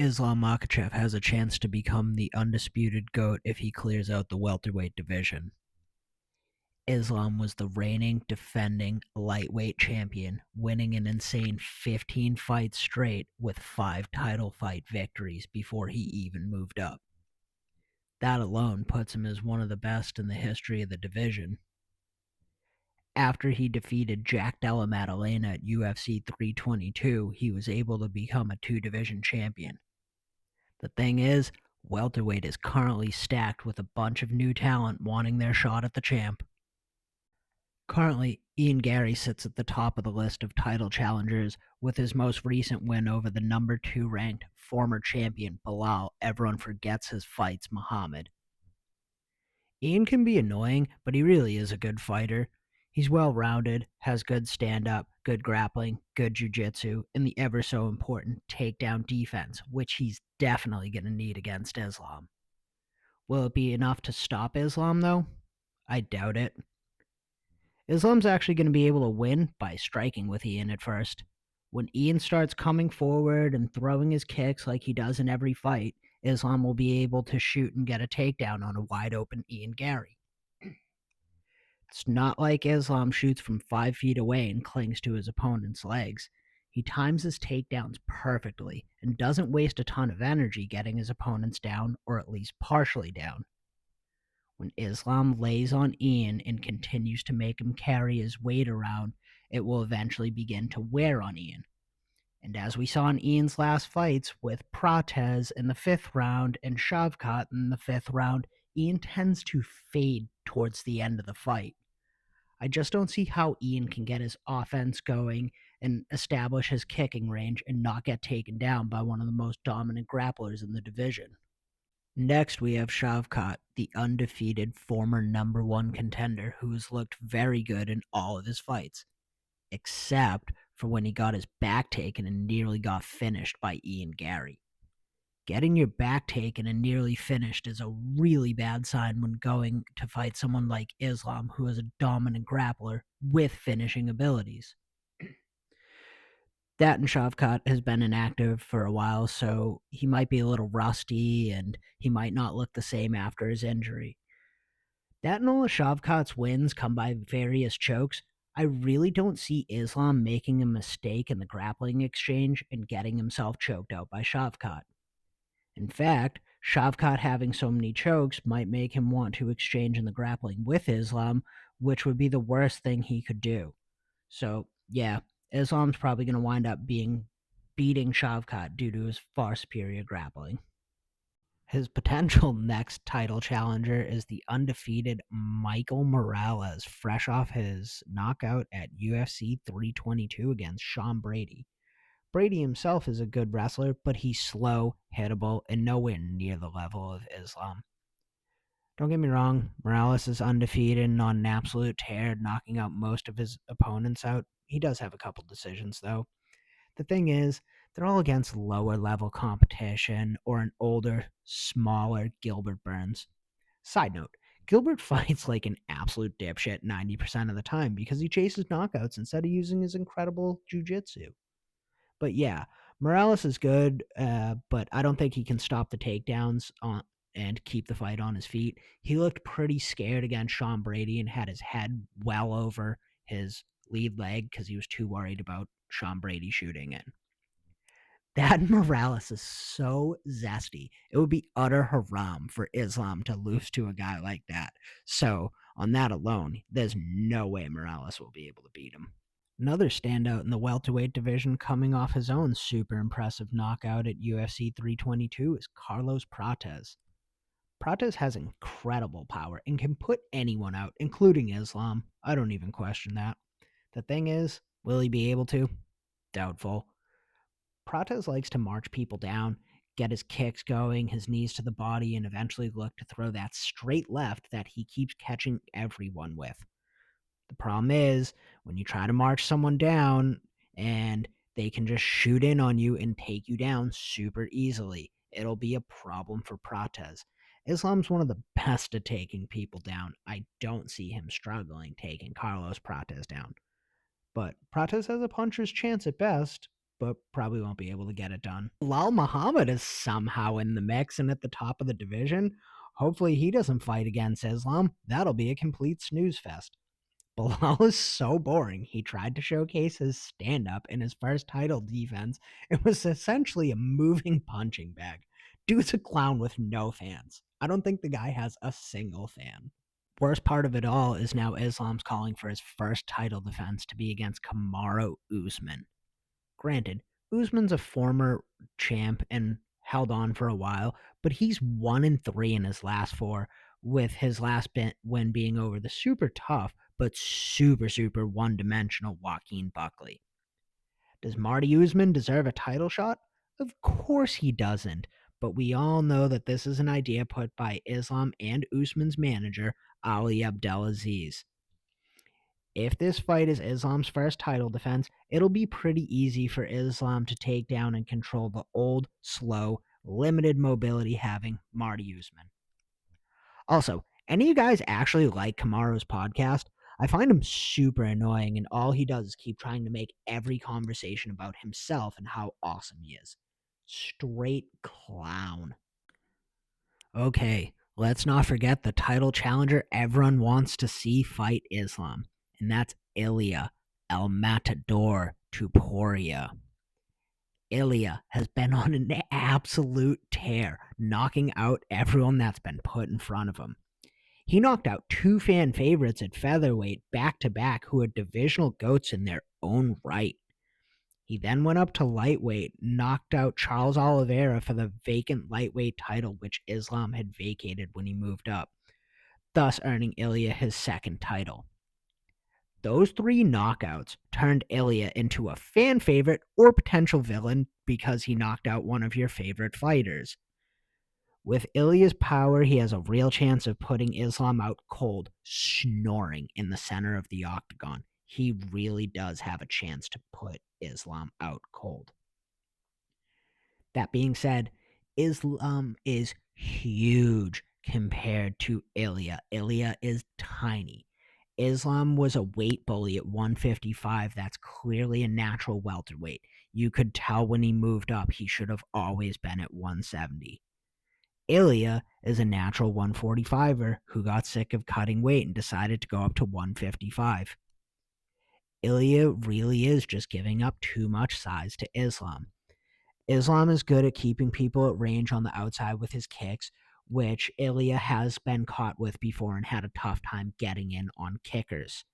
Islam Makhachev has a chance to become the undisputed GOAT if he clears out the welterweight division. Islam was the reigning, defending lightweight champion, winning an insane 15 fights straight with 5 title fight victories before he even moved up. That alone puts him as one of the best in the history of the division. After he defeated Jack Della Maddalena at UFC 322, he was able to become a 2-division champion. The thing is, welterweight is currently stacked with a bunch of new talent wanting their shot at the champ. Currently, Ian Gary sits at the top of the list of title challengers with his most recent win over the number 2 ranked former champion Bilal. Everyone forgets his fights, Muhammad. Ian can be annoying, but he really is a good fighter. He's well-rounded, has good stand-up, good grappling, good jiu-jitsu, and the ever so important takedown defense, which he's definitely going to need against Islam. Will it be enough to stop Islam, though? I doubt it. Islam's actually going to be able to win by striking with Ian at first. When Ian starts coming forward and throwing his kicks like he does in every fight, Islam will be able to shoot and get a takedown on a wide-open Ian Gary. It's not like Islam shoots from 5 feet away and clings to his opponent's legs. He times his takedowns perfectly and doesn't waste a ton of energy getting his opponents down, or at least partially down. When Islam lays on Ian and continues to make him carry his weight around, it will eventually begin to wear on Ian. And as we saw in Ian's last fights with Prates in the 5th round and Shavkat in the 5th round, Ian tends to fade towards the end of the fight. I just don't see how Ian can get his offense going and establish his kicking range and not get taken down by one of the most dominant grapplers in the division. Next, we have Shavkat, the undefeated former number 1 contender who has looked very good in all of his fights, except for when he got his back taken and nearly got finished by Ian Gary. Getting your back taken and nearly finished is a really bad sign when going to fight someone like Islam, who is a dominant grappler with finishing abilities. That and Shavkat has been inactive for a while, so he might be a little rusty and he might not look the same after his injury. That and all of Shavkat's wins come by various chokes. I really don't see Islam making a mistake in the grappling exchange and getting himself choked out by Shavkat. In fact, Shavkat having so many chokes might make him want to exchange in the grappling with Islam, which would be the worst thing he could do. So, yeah, Islam's probably going to wind up beating Shavkat due to his far superior grappling. His potential next title challenger is the undefeated Michael Morales, fresh off his knockout at UFC 322 against Sean Brady. Brady himself is a good wrestler, but he's slow, hittable, and nowhere near the level of Islam. Don't get me wrong, Morales is undefeated and on an absolute tear, knocking out most of his opponents out. He does have a couple decisions, though. The thing is, they're all against lower level competition or an older, smaller Gilbert Burns. Side note, Gilbert fights like an absolute dipshit 90% of the time because he chases knockouts instead of using his incredible jiu-jitsu. But yeah, Morales is good, but I don't think he can stop the takedowns and keep the fight on his feet. He looked pretty scared against Sean Brady and had his head well over his lead leg because he was too worried about Sean Brady shooting in. That Morales is so zesty. It would be utter haram for Islam to lose to a guy like that. So, on that alone, there's no way Morales will be able to beat him. Another standout in the welterweight division coming off his own super impressive knockout at UFC 322 is Carlos Prates. Prates has incredible power and can put anyone out, including Islam. I don't even question that. The thing is, will he be able to? Doubtful. Prates likes to march people down, get his kicks going, his knees to the body, and eventually look to throw that straight left that he keeps catching everyone with. The problem is, when you try to march someone down and they can just shoot in on you and take you down super easily, it'll be a problem for Prates. Islam's one of the best at taking people down. I don't see him struggling taking Carlos Prates down. But Prates has a puncher's chance at best. but probably won't be able to get it done. Lal Muhammad is somehow in the mix and at the top of the division. Hopefully he doesn't fight against Islam. That'll be a complete snooze fest. Bilal is so boring. He tried to showcase his stand up in his first title defense. It was essentially a moving punching bag. Dude's a clown with no fans. I don't think the guy has a single fan. Worst part of it all is now Islam's calling for his first title defense to be against Kamaru Usman. Granted, Usman's a former champ and held on for a while, but he's 1-3 in his last four, with his last win being over the super tough but super one-dimensional Joaquin Buckley. Does Marty Usman deserve a title shot? Of course he doesn't, but we all know that this is an idea put by Islam and Usman's manager, Ali Abdelaziz. If this fight is Islam's first title defense, it'll be pretty easy for Islam to take down and control the old, slow, limited mobility having Marty Usman. Also, any of you guys actually like Kamaru's podcast? I find him super annoying, and all he does is keep trying to make every conversation about himself and how awesome he is. Straight clown. Okay, let's not forget the title challenger everyone wants to see fight Islam, and that's Ilya El Matador Tuporia. Ilya has been on an absolute tear, knocking out everyone that's been put in front of him. He knocked out two fan favorites at featherweight back to back who are divisional goats in their own right. He then went up to lightweight, knocked out Charles Oliveira for the vacant lightweight title, which Islam had vacated when he moved up, thus earning Ilya his second title. Those three knockouts turned Ilya into a fan favorite or potential villain because he knocked out one of your favorite fighters. With Ilya's power, he has a real chance of putting Islam out cold, snoring in the center of the octagon. He really does have a chance to put Islam out cold. That being said, Islam is huge compared to Ilya. Ilya is tiny. Islam was a weight bully at 155. That's clearly a natural welterweight. You could tell when he moved up, he should have always been at 170. Ilya is a natural 145er who got sick of cutting weight and decided to go up to 155. Ilya really is just giving up too much size to Islam. Islam is good at keeping people at range on the outside with his kicks, which Ilya has been caught with before and had a tough time getting in on kickers.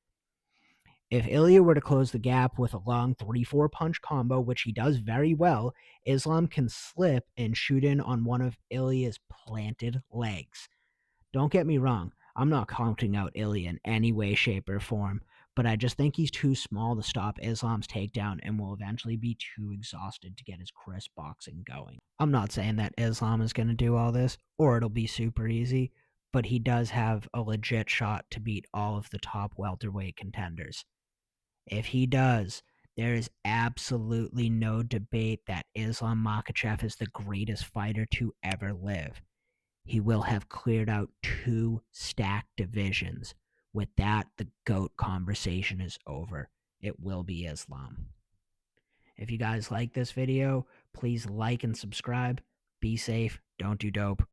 If Ilya were to close the gap with a long 3-4 punch combo, which he does very well, Islam can slip and shoot in on one of Ilya's planted legs. Don't get me wrong, I'm not counting out Ilya in any way, shape, or form, but I just think he's too small to stop Islam's takedown and will eventually be too exhausted to get his crisp boxing going. I'm not saying that Islam is going to do all this, or it'll be super easy, but he does have a legit shot to beat all of the top welterweight contenders. If he does, there is absolutely no debate that Islam Makhachev is the greatest fighter to ever live. He will have cleared out 2 stacked divisions. With that, the GOAT conversation is over. It will be Islam. If you guys like this video, please like and subscribe. Be safe. Don't do dope.